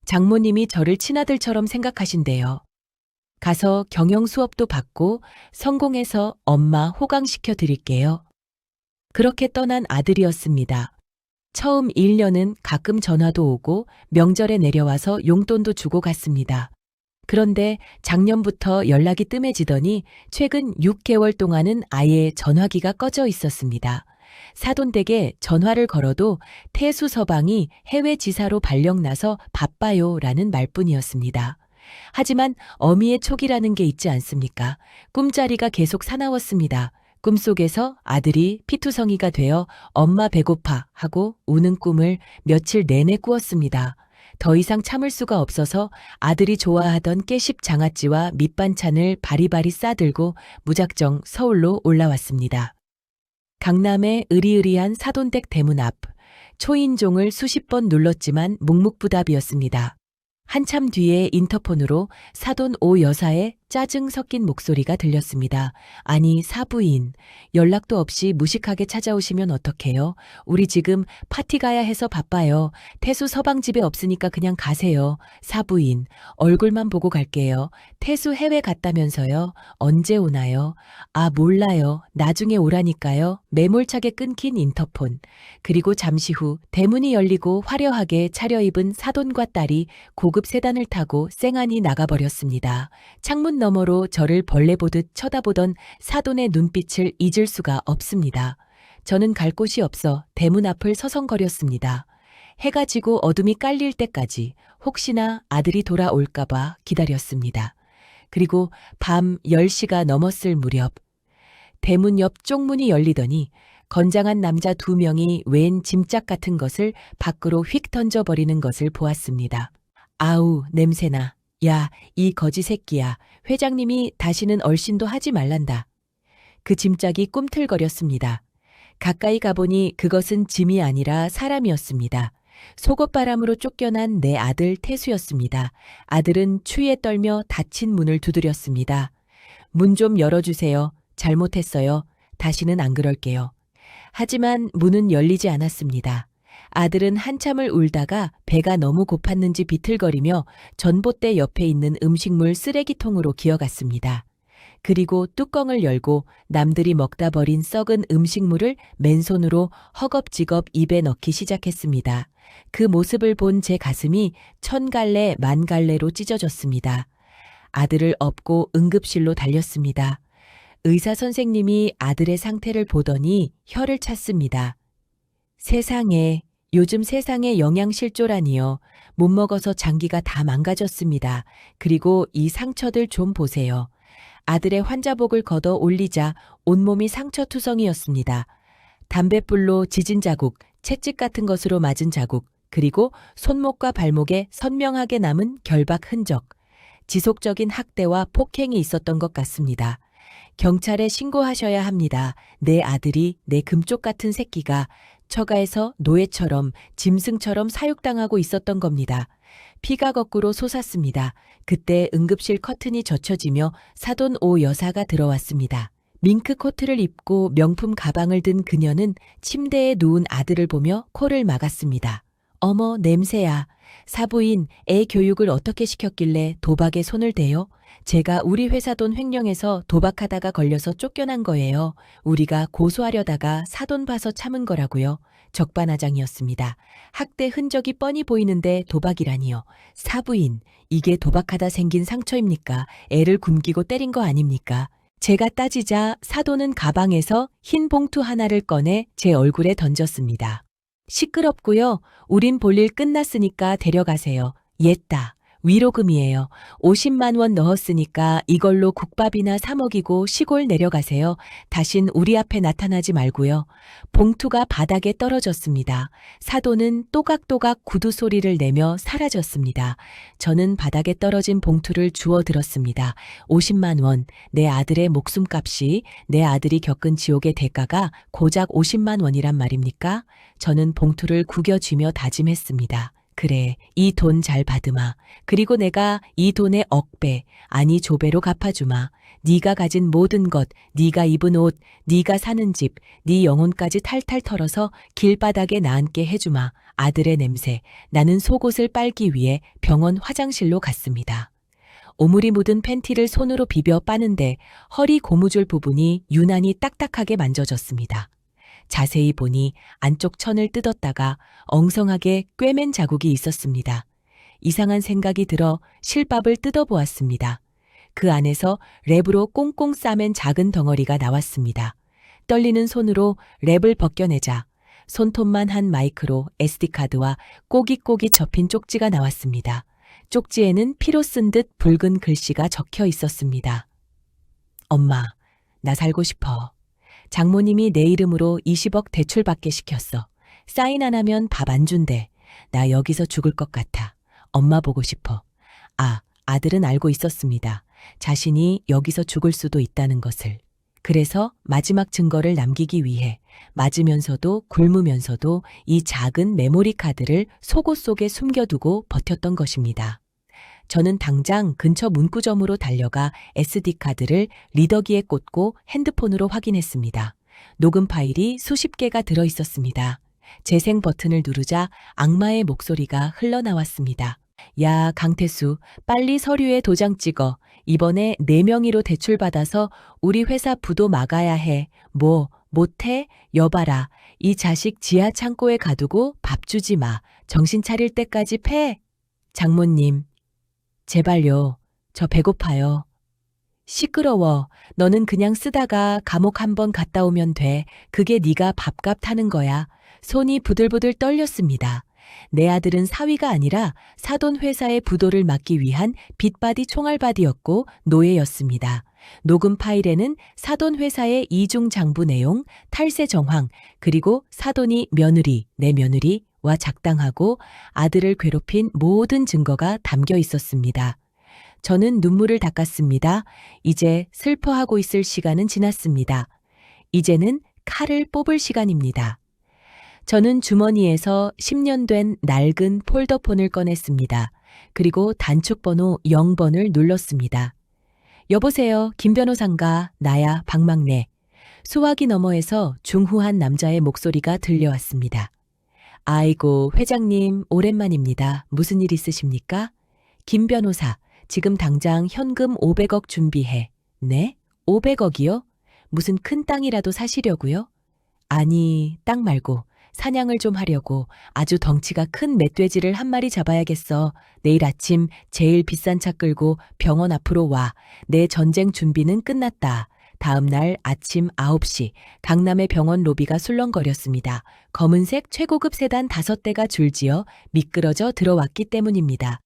장모님이 저를 친아들처럼 생각하신대요. 가서 경영 수업도 받고 성공해서 엄마 호강시켜 드릴게요. 그렇게 떠난 아들이었습니다. 처음 1년은 가끔 전화도 오고 명절에 내려와서 용돈도 주고 갔습니다. 그런데 작년부터 연락이 뜸해지더니 최근 6개월 동안은 아예 전화기가 꺼져 있었습니다. 사돈댁에 전화를 걸어도 태수 서방이 해외 지사로 발령나서 바빠요라는 말뿐이었습니다. 하지만 어미의 촉이라는 게 있지 않습니까? 꿈자리가 계속 사나웠습니다. 꿈속에서 아들이 피투성이가 되어 엄마 배고파 하고 우는 꿈을 며칠 내내 꾸었습니다. 더 이상 참을 수가 없어서 아들이 좋아하던 깨십 장아찌와 밑반찬을 바리바리 싸들고 무작정 서울로 올라왔습니다. 강남의 으리으리한 사돈댁 대문 앞, 초인종을 수십 번 눌렀지만 묵묵부답이었습니다. 한참 뒤에 인터폰으로 사돈 오 여사의 짜증 섞인 목소리가 들렸습니다. 아니, 사부인, 연락도 없이 무식하게 찾아오시면 어떡해요? 우리 지금 파티 가야 해서 바빠요. 태수 서방 집에 없으니까 그냥 가세요. 사부인, 얼굴만 보고 갈게요. 태수 해외 갔다면서요? 언제 오나요? 아, 몰라요. 나중에 오라니까요. 매몰차게 끊긴 인터폰. 그리고 잠시 후 대문이 열리고 화려하게 차려입은 사돈과 딸이 고급 세단을 타고 쌩안이 나가버렸습니다. 창문 너머로 저를 벌레 보듯 쳐다보던 사돈의 눈빛을 잊을 수가 없습니다. 저는 갈 곳이 없어 대문 앞을 서성거렸습니다. 해가 지고 어둠이 깔릴 때까지 혹시나 아들이 돌아올까봐 기다렸습니다. 그리고 밤 10시가 넘었을 무렵 대문 옆 쪽문이 열리더니 건장한 남자 2명이 웬 짐짝 같은 것을 밖으로 휙 던져버리는 것을 보았습니다. 아우, 냄새나. 야, 이 거지 새끼야. 회장님이 다시는 얼씬도 하지 말란다. 그 짐짝이 꿈틀거렸습니다. 가까이 가보니 그것은 짐이 아니라 사람이었습니다. 속옷바람으로 쫓겨난 내 아들 태수였습니다. 아들은 추위에 떨며 닫힌 문을 두드렸습니다. 문 좀 열어주세요. 잘못했어요. 다시는 안 그럴게요. 하지만 문은 열리지 않았습니다. 아들은 한참을 울다가 배가 너무 고팠는지 비틀거리며 전봇대 옆에 있는 음식물 쓰레기통으로 기어갔습니다. 그리고 뚜껑을 열고 남들이 먹다 버린 썩은 음식물을 맨손으로 허겁지겁 입에 넣기 시작했습니다. 그 모습을 본 제 가슴이 1000갈래 만갈래로 찢어졌습니다. 아들을 업고 응급실로 달렸습니다. 의사 선생님이 아들의 상태를 보더니 혀를 찼습니다. 세상에, 요즘 세상에 영양실조라니요. 못 먹어서 장기가 다 망가졌습니다. 그리고 이 상처들 좀 보세요. 아들의 환자복을 걷어 올리자 온몸이 상처투성이었습니다. 담뱃불로 지진 자국, 채찍 같은 것으로 맞은 자국, 그리고 손목과 발목에 선명하게 남은 결박 흔적. 지속적인 학대와 폭행이 있었던 것 같습니다. 경찰에 신고하셔야 합니다. 내 아들이 내 금쪽 같은 새끼가 처가에서 노예처럼 짐승처럼 사육당하고 있었던 겁니다. 피가 거꾸로 솟았습니다. 그때 응급실 커튼이 젖혀지며 사돈 오 여사가 들어왔습니다. 밍크 코트를 입고 명품 가방을 든 그녀는 침대에 누운 아들을 보며 코를 막았습니다. 어머, 냄새야. 사부인, 애 교육을 어떻게 시켰길래 도박에 손을 대요? 제가 우리 회사 돈 횡령해서 도박하다가 걸려서 쫓겨난 거예요. 우리가 고소하려다가 사돈 봐서 참은 거라고요. 적반하장이었습니다. 학대 흔적이 뻔히 보이는데 도박이라니요. 사부인, 이게 도박하다 생긴 상처입니까? 애를 굶기고 때린 거 아닙니까? 제가 따지자 사돈은 가방에서 흰 봉투 하나를 꺼내 제 얼굴에 던졌습니다. 시끄럽고요. 우린 볼일 끝났으니까 데려가세요. 옛다. 위로금이에요. 50만 원 넣었으니까 이걸로 국밥이나 사 먹이고 시골 내려가세요. 다신 우리 앞에 나타나지 말고요. 봉투가 바닥에 떨어졌습니다. 사돈은 또각또각 구두 소리를 내며 사라졌습니다. 저는 바닥에 떨어진 봉투를 주워 들었습니다. 50만 원, 내 아들의 목숨값이, 내 아들이 겪은 지옥의 대가가 고작 50만 원이란 말입니까? 저는 봉투를 구겨쥐며 다짐했습니다. 그래, 이 돈 잘 받으마. 그리고 내가 이 돈의 억배, 아니 조배로 갚아주마. 네가 가진 모든 것, 네가 입은 옷, 네가 사는 집, 네 영혼까지 탈탈 털어서 길바닥에 나앉게 해주마. 아들의 냄새, 나는 속옷을 빨기 위해 병원 화장실로 갔습니다. 오물이 묻은 팬티를 손으로 비벼 빠는데 허리 고무줄 부분이 유난히 딱딱하게 만져졌습니다. 자세히 보니 안쪽 천을 뜯었다가 엉성하게 꿰맨 자국이 있었습니다. 이상한 생각이 들어 실밥을 뜯어보았습니다. 그 안에서 랩으로 꽁꽁 싸맨 작은 덩어리가 나왔습니다. 떨리는 손으로 랩을 벗겨내자 손톱만 한 마이크로 SD카드와 꼬깃꼬깃 접힌 쪽지가 나왔습니다. 쪽지에는 피로 쓴 듯 붉은 글씨가 적혀 있었습니다. 엄마, 나 살고 싶어. 장모님이 내 이름으로 20억 대출받게 시켰어. 사인 안 하면 밥 안 준대. 나 여기서 죽을 것 같아. 엄마 보고 싶어. 아들은 알고 있었습니다. 자신이 여기서 죽을 수도 있다는 것을. 그래서 마지막 증거를 남기기 위해 맞으면서도 굶으면서도 이 작은 메모리 카드를 속옷 속에 숨겨두고 버텼던 것입니다. 저는 당장 근처 문구점으로 달려가 SD카드를 리더기에 꽂고 핸드폰으로 확인했습니다. 녹음 파일이 수십 개가 들어 있었습니다. 재생 버튼을 누르자 악마의 목소리가 흘러나왔습니다. 야, 강태수, 빨리 서류에 도장 찍어. 이번에 4명의로 대출받아서 우리 회사 부도 막아야 해. 뭐, 못해? 여봐라. 이 자식 지하 창고에 가두고 밥 주지 마. 정신 차릴 때까지 패. 장모님, 제발요. 저 배고파요. 시끄러워. 너는 그냥 쓰다가 감옥 한번 갔다 오면 돼. 그게 네가 밥값 타는 거야. 손이 부들부들 떨렸습니다. 내 아들은 사위가 아니라 사돈 회사의 부도를 막기 위한 빚바디 총알바디였고 노예였습니다. 녹음 파일에는 사돈 회사의 이중 장부 내용, 탈세 정황, 그리고 사돈이 며느리, 내 며느리와 작당하고 아들을 괴롭힌 모든 증거가 담겨 있었습니다. 저는 눈물을 닦았습니다. 이제 슬퍼하고 있을 시간은 지났습니다. 이제는 칼을 뽑을 시간입니다. 저는 주머니에서 10년 된 낡은 폴더폰을 꺼냈습니다. 그리고 단축번호 0번을 눌렀습니다. 여보세요, 김 변호사인가? 나야, 박막내. 수화기 너머에서 중후한 남자의 목소리가 들려왔습니다. 아이고, 회장님, 오랜만입니다. 무슨 일 있으십니까? 김 변호사, 지금 당장 현금 500억 준비해. 네? 500억이요? 무슨 큰 땅이라도 사시려고요? 아니, 땅 말고 사냥을 좀 하려고. 아주 덩치가 큰 멧돼지를 한 마리 잡아야겠어. 내일 아침 제일 비싼 차 끌고 병원 앞으로 와. 내 전쟁 준비는 끝났다. 다음 날 아침 9시 강남의 병원 로비가 술렁거렸습니다. 검은색 최고급 세단 5대가 줄지어 미끄러져 들어왔기 때문입니다.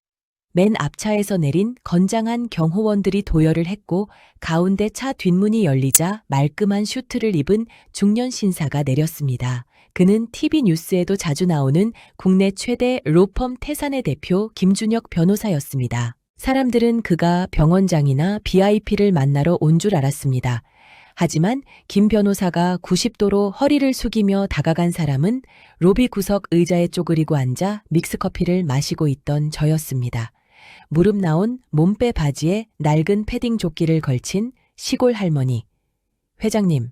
맨 앞차에서 내린 건장한 경호원들이 도열을 했고 가운데 차 뒷문이 열리자 말끔한 슈트를 입은 중년 신사가 내렸습니다. 그는 TV 뉴스에도 자주 나오는 국내 최대 로펌 태산의 대표 김준혁 변호사였습니다. 사람들은 그가 병원장이나 BIP를 만나러 온 줄 알았습니다. 하지만 김 변호사가 90도로 허리를 숙이며 다가간 사람은 로비 구석 의자에 쪼그리고 앉아 믹스커피를 마시고 있던 저였습니다. 무릎 나온 몸빼 바지에 낡은 패딩 조끼를 걸친 시골 할머니. 회장님,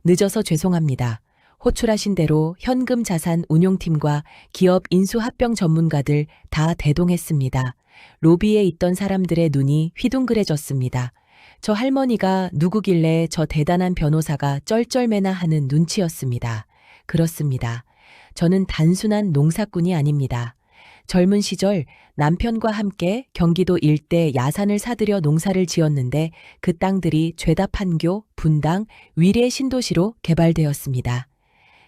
늦어서 죄송합니다. 호출하신 대로 현금 자산 운용팀과 기업 인수합병 전문가들 다 대동했습니다. 로비에 있던 사람들의 눈이 휘둥그레졌습니다. 저 할머니가 누구길래 저 대단한 변호사가 쩔쩔매나 하는 눈치였습니다. 그렇습니다. 저는 단순한 농사꾼이 아닙니다. 젊은 시절 남편과 함께 경기도 일대 야산을 사들여 농사를 지었는데 그 땅들이 죄다 판교, 분당, 위례 신도시로 개발되었습니다.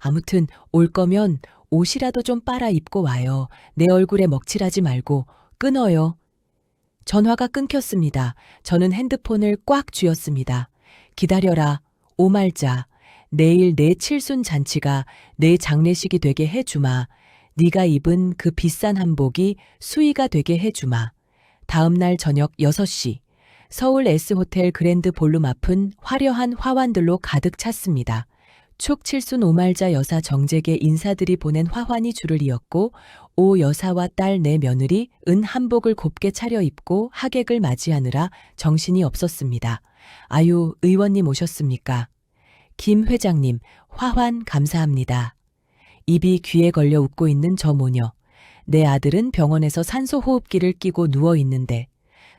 아무튼 올 거면 옷이라도 좀 빨아 입고 와요. 내 얼굴에 먹칠하지 말고. 끊어요. 전화가 끊겼습니다. 저는 핸드폰을 꽉 쥐었습니다. 기다려라. 오말자. 내일 내 칠순 잔치가 내 장례식이 되게 해주마. 네가 입은 그 비싼 한복이 수의가 되게 해주마. 다음 날 저녁 6시. 서울 S호텔 그랜드 볼룸 앞은 화려한 화환들로 가득 찼습니다. 촉칠순 오말자 여사 정재계 인사들이 보낸 화환이 줄을 이었고 오 여사와 딸 내 며느리 은 한복을 곱게 차려입고 하객을 맞이하느라 정신이 없었습니다. 아유, 의원님 오셨습니까? 김 회장님, 화환 감사합니다. 입이 귀에 걸려 웃고 있는 저 모녀. 내 아들은 병원에서 산소호흡기를 끼고 누워 있는데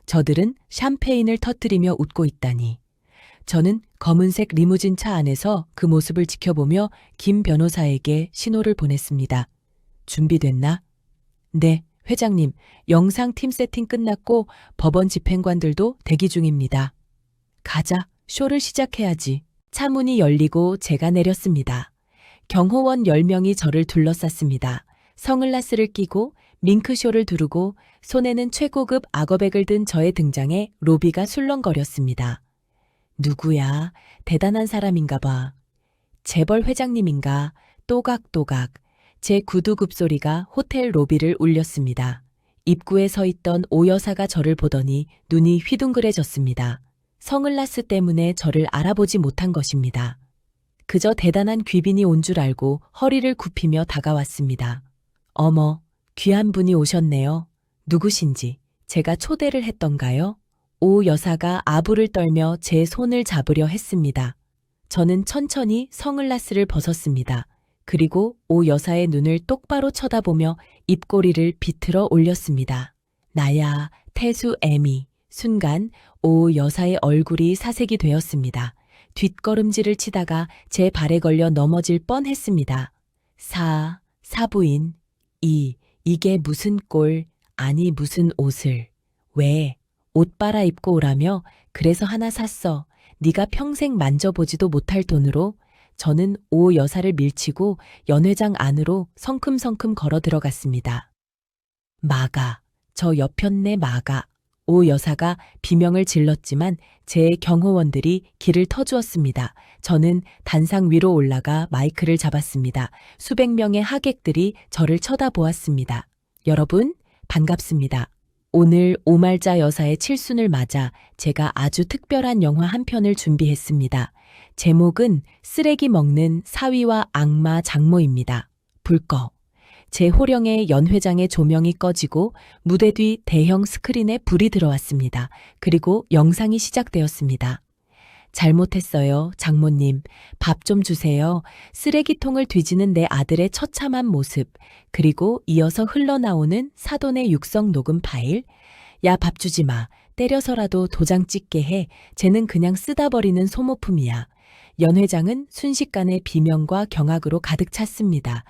저들은 샴페인을 터뜨리며 웃고 있다니. 저는 검은색 리무진 차 안에서 그 모습을 지켜보며 김 변호사에게 신호를 보냈습니다. 준비됐나? 네, 회장님. 영상팀 세팅 끝났고 법원 집행관들도 대기 중입니다. 가자, 쇼를 시작해야지. 차 문이 열리고 제가 내렸습니다. 경호원 10명이 저를 둘러쌌습니다. 선글라스를 끼고 밍크쇼를 두르고 손에는 최고급 악어백을 든 저의 등장에 로비가 술렁거렸습니다. 누구야? 대단한 사람인가 봐. 재벌 회장님인가? 또각또각. 제 구두굽 소리가 호텔 로비를 울렸습니다. 입구에 서 있던 오 여사가 저를 보더니 눈이 휘둥그레졌습니다. 선글라스 때문에 저를 알아보지 못한 것입니다. 그저 대단한 귀빈이 온 줄 알고 허리를 굽히며 다가왔습니다. 어머, 귀한 분이 오셨네요. 누구신지 제가 초대를 했던가요? 오 여사가 아부를 떨며 제 손을 잡으려 했습니다. 저는 천천히 선글라스를 벗었습니다. 그리고 오 여사의 눈을 똑바로 쳐다보며 입꼬리를 비틀어 올렸습니다. 나야, 태수 애미. 순간 오 여사의 얼굴이 사색이 되었습니다. 뒷걸음질을 치다가 제 발에 걸려 넘어질 뻔했습니다. 사부인. 이게 무슨 꼴, 아니 무슨 옷을. 왜? 옷 빨아입고 오라며 그래서 하나 샀어. 네가 평생 만져보지도 못할 돈으로. 저는 오 여사를 밀치고 연회장 안으로 성큼성큼 걸어 들어갔습니다. 마가, 저 여편네 마가. 오 여사가 비명을 질렀지만 제 경호원들이 길을 터주었습니다. 저는 단상 위로 올라가 마이크를 잡았습니다. 수백 명의 하객들이 저를 쳐다보았습니다. 여러분, 반갑습니다. 오늘 오말자 여사의 칠순을 맞아 제가 아주 특별한 영화 한 편을 준비했습니다. 제목은 쓰레기 먹는 사위와 악마 장모입니다. 불 꺼. 제 호령에 연회장의 조명이 꺼지고 무대 뒤 대형 스크린에 불이 들어왔습니다. 그리고 영상이 시작되었습니다. 잘못했어요, 장모님. 밥 좀 주세요. 쓰레기통을 뒤지는 내 아들의 처참한 모습, 그리고 이어서 흘러나오는 사돈의 육성 녹음 파일. 야, 밥 주지 마. 때려서라도 도장 찍게 해. 쟤는 그냥 쓰다 버리는 소모품이야. 연 회장은 순식간에 비명과 경악으로 가득 찼습니다.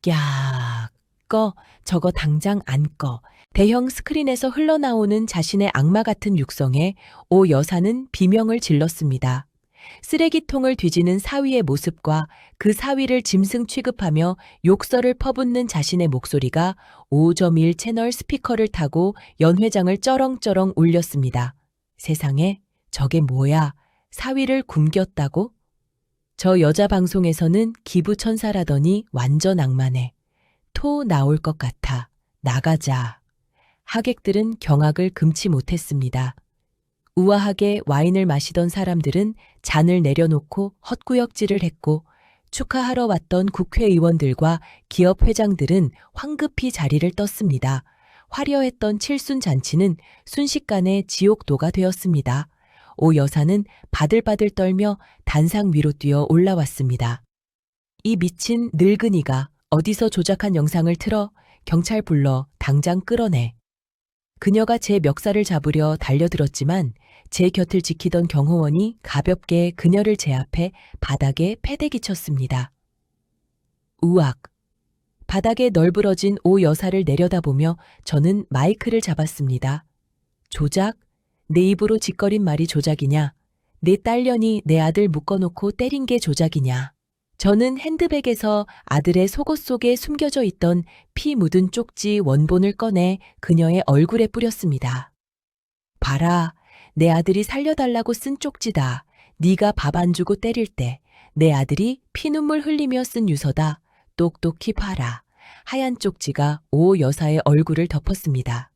야, 꺼. 저거 당장 안 꺼. 대형 스크린에서 흘러나오는 자신의 악마 같은 육성에 오 여사는 비명을 질렀습니다. 쓰레기통을 뒤지는 사위의 모습과 그 사위를 짐승 취급하며 욕설을 퍼붓는 자신의 목소리가 5.1 채널 스피커를 타고 연 회장을 쩌렁쩌렁 울렸습니다. 세상에, 저게 뭐야? 사위를 굶겼다고? 저 여자 방송에서는 기부천사라더니 완전 악마네. 토 나올 것 같아. 나가자. 하객들은 경악을 금치 못했습니다. 우아하게 와인을 마시던 사람들은 잔을 내려놓고 헛구역질을 했고, 축하하러 왔던 국회의원들과 기업 회장들은 황급히 자리를 떴습니다. 화려했던 칠순 잔치는 순식간에 지옥도가 되었습니다. 오 여사는 바들바들 떨며 단상 위로 뛰어 올라왔습니다. 이 미친 늙은이가 어디서 조작한 영상을 틀어 경찰 불러 당장 끌어내. 그녀가 제 멱살을 잡으려 달려들었지만 제 곁을 지키던 경호원이 가볍게 그녀를 제압해 바닥에 패대기 쳤습니다. 우악. 바닥에 널브러진 오 여사를 내려다보며 저는 마이크를 잡았습니다. 조작? 내 입으로 짓거린 말이 조작이냐? 내 딸년이 내 아들 묶어놓고 때린 게 조작이냐? 저는 핸드백에서 아들의 속옷 속에 숨겨져 있던 피 묻은 쪽지 원본을 꺼내 그녀의 얼굴에 뿌렸습니다. 봐라, 내 아들이 살려달라고 쓴 쪽지다. 네가 밥 안 주고 때릴 때 내 아들이 피눈물 흘리며 쓴 유서다. 똑똑히 봐라. 하얀 쪽지가 오 여사의 얼굴을 덮었습니다.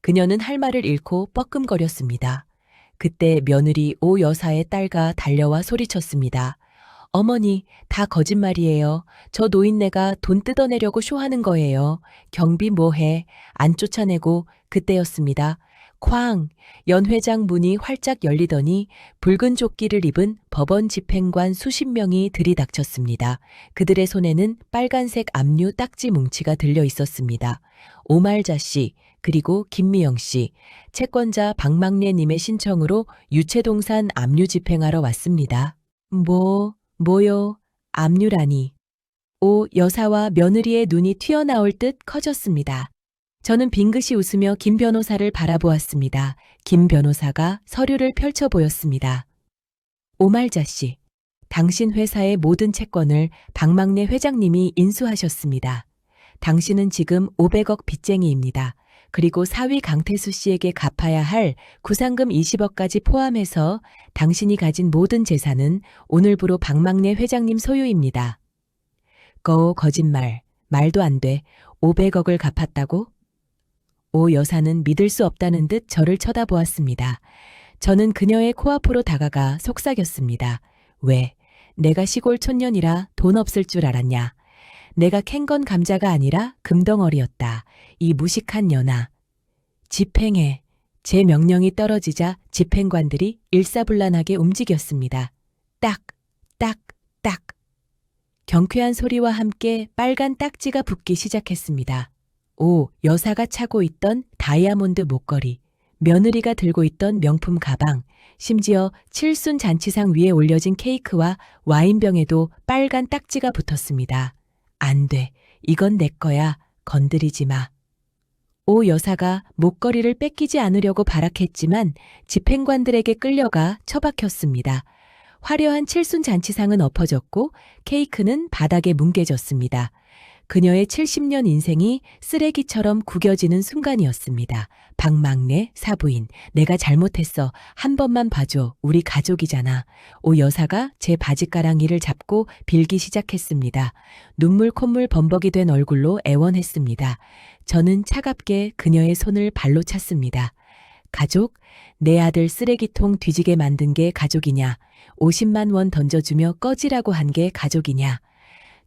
그녀는 할 말을 잃고 뻐끔거렸습니다. 그때 며느리 오 여사의 딸과 달려와 소리쳤습니다. 어머니, 다 거짓말이에요. 저 노인네가 돈 뜯어내려고 쇼하는 거예요. 경비 뭐해? 안 쫓아내고 그때였습니다. 쾅! 연 회장 문이 활짝 열리더니 붉은 조끼를 입은 법원 집행관 수십 명이 들이닥쳤습니다. 그들의 손에는 빨간색 압류 딱지 뭉치가 들려 있었습니다. 오말자 씨, 그리고 김미영 씨, 채권자 박막래님의 신청으로 유채동산 압류 집행하러 왔습니다. 뭐요? 압류라니. 오 여사와 며느리의 눈이 튀어나올 듯 커졌습니다. 저는 빙긋이 웃으며 김 변호사를 바라보았습니다. 김 변호사가 서류를 펼쳐 보였습니다. 오말자 씨, 당신 회사의 모든 채권을 박막래 회장님이 인수하셨습니다. 당신은 지금 500억 빚쟁이입니다. 그리고 사위 강태수 씨에게 갚아야 할 구상금 20억까지 포함해서 당신이 가진 모든 재산은 오늘부로 박막래 회장님 소유입니다. 거짓말. 말도 안 돼. 500억을 갚았다고? 오 여사는 믿을 수 없다는 듯 저를 쳐다보았습니다. 저는 그녀의 코앞으로 다가가 속삭였습니다. 왜? 내가 시골 촌년이라 돈 없을 줄 알았냐? 내가 캔 건 감자가 아니라 금덩어리였다. 이 무식한 년아. 집행해. 제 명령이 떨어지자 집행관들이 일사불란하게 움직였습니다. 딱, 딱, 딱. 경쾌한 소리와 함께 빨간 딱지가 붙기 시작했습니다. 오 여사가 차고 있던 다이아몬드 목걸이, 며느리가 들고 있던 명품 가방, 심지어 칠순 잔치상 위에 올려진 케이크와 와인병에도 빨간 딱지가 붙었습니다. 안 돼. 이건 내 거야. 건드리지 마. 오 여사가 목걸이를 뺏기지 않으려고 발악했지만 집행관들에게 끌려가 처박혔습니다. 화려한 칠순 잔치상은 엎어졌고 케이크는 바닥에 뭉개졌습니다. 그녀의 70년 인생이 쓰레기처럼 구겨지는 순간이었습니다. 박막래 사부인, 내가 잘못했어. 한 번만 봐줘. 우리 가족이잖아. 오 여사가 제 바지가랑이를 잡고 빌기 시작했습니다. 눈물 콧물 범벅이 된 얼굴로 애원했습니다. 저는 차갑게 그녀의 손을 발로 찼습니다. 가족? 내 아들 쓰레기통 뒤지게 만든 게 가족이냐? 50만 원 던져주며 꺼지라고 한 게 가족이냐?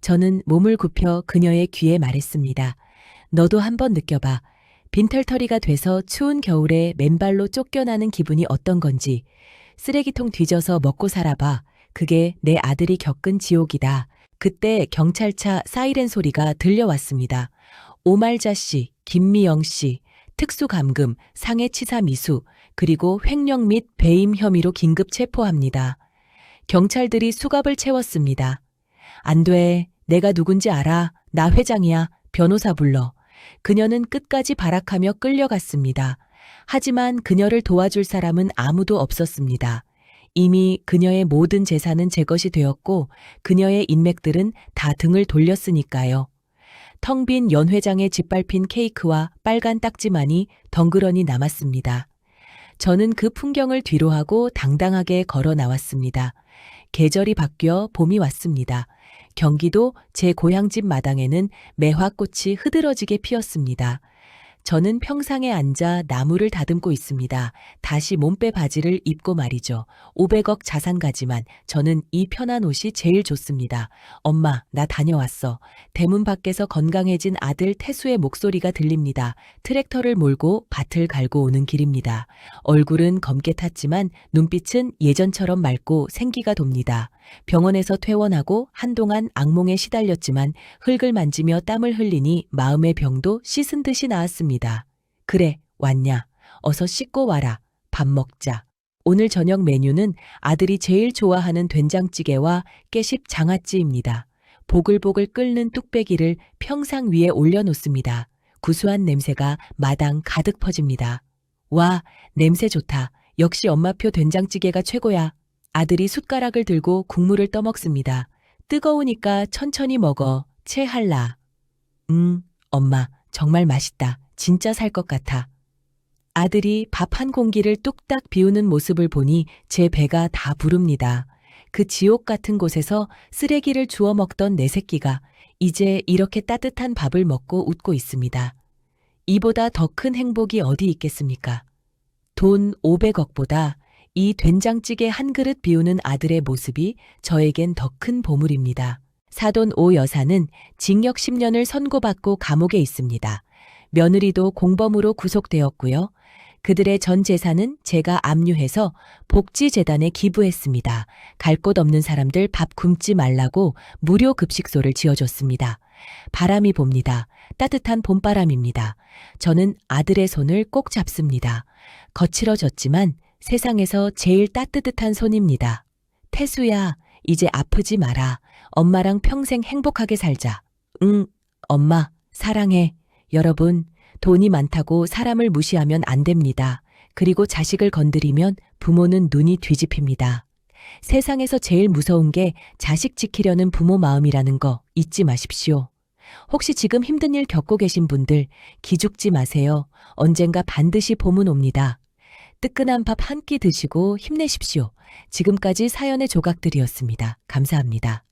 저는 몸을 굽혀 그녀의 귀에 말했습니다. 너도 한번 느껴봐. 빈털터리가 돼서 추운 겨울에 맨발로 쫓겨나는 기분이 어떤 건지. 쓰레기통 뒤져서 먹고 살아봐. 그게 내 아들이 겪은 지옥이다. 그때 경찰차 사이렌 소리가 들려왔습니다. 오말자 씨, 김미영 씨, 특수감금, 상해치사 미수, 그리고 횡령 및 배임 혐의로 긴급 체포합니다. 경찰들이 수갑을 채웠습니다. 안 돼. 내가 누군지 알아. 나 회장이야. 변호사 불러. 그녀는 끝까지 발악하며 끌려갔습니다. 하지만 그녀를 도와줄 사람은 아무도 없었습니다. 이미 그녀의 모든 재산은 제 것이 되었고 그녀의 인맥들은 다 등을 돌렸으니까요. 텅 빈 연 회장의 짓밟힌 케이크와 빨간 딱지만이 덩그러니 남았습니다. 저는 그 풍경을 뒤로하고 당당하게 걸어 나왔습니다. 계절이 바뀌어 봄이 왔습니다. 경기도 제 고향집 마당에는 매화꽃이 흐드러지게 피었습니다. 저는 평상에 앉아 나무를 다듬고 있습니다. 다시 몸빼 바지를 입고 말이죠. 500억 자산가지만 저는 이 편한 옷이 제일 좋습니다. 엄마, 나 다녀왔어. 대문 밖에서 건강해진 아들 태수의 목소리가 들립니다. 트랙터를 몰고 밭을 갈고 오는 길입니다. 얼굴은 검게 탔지만 눈빛은 예전처럼 맑고 생기가 돕니다. 병원에서 퇴원하고 한동안 악몽에 시달렸지만 흙을 만지며 땀을 흘리니 마음의 병도 씻은 듯이 나았습니다. 그래, 왔냐? 어서 씻고 와라. 밥 먹자. 오늘 저녁 메뉴는 아들이 제일 좋아하는 된장찌개와 깨십 장아찌입니다. 보글보글 끓는 뚝배기를 평상 위에 올려놓습니다. 구수한 냄새가 마당 가득 퍼집니다. 와, 냄새 좋다. 역시 엄마표 된장찌개가 최고야. 아들이 숟가락을 들고 국물을 떠먹습니다. 뜨거우니까 천천히 먹어. 체할라. 엄마, 정말 맛있다. 진짜 살 것 같아. 아들이 밥 한 공기를 뚝딱 비우는 모습을 보니 제 배가 다 부릅니다. 그 지옥 같은 곳에서 쓰레기를 주워 먹던 내 새끼가 이제 이렇게 따뜻한 밥을 먹고 웃고 있습니다. 이보다 더 큰 행복이 어디 있겠습니까? 돈 500억보다 이 된장찌개 한 그릇 비우는 아들의 모습이 저에겐 더 큰 보물입니다. 사돈 오 여사는 징역 10년을 선고받고 감옥에 있습니다. 며느리도 공범으로 구속되었고요. 그들의 전 재산은 제가 압류해서 복지재단에 기부했습니다. 갈 곳 없는 사람들 밥 굶지 말라고 무료 급식소를 지어줬습니다. 바람이 봅니다. 따뜻한 봄바람입니다. 저는 아들의 손을 꼭 잡습니다. 거칠어졌지만 세상에서 제일 따뜻한 손입니다. 태수야, 이제 아프지 마라. 엄마랑 평생 행복하게 살자. 응, 엄마, 사랑해. 여러분, 돈이 많다고 사람을 무시하면 안 됩니다. 그리고 자식을 건드리면 부모는 눈이 뒤집힙니다. 세상에서 제일 무서운 게 자식 지키려는 부모 마음이라는 거 잊지 마십시오. 혹시 지금 힘든 일 겪고 계신 분들 기죽지 마세요. 언젠가 반드시 봄은 옵니다. 뜨끈한 밥 한 끼 드시고 힘내십시오. 지금까지 사연의 조각들이었습니다. 감사합니다.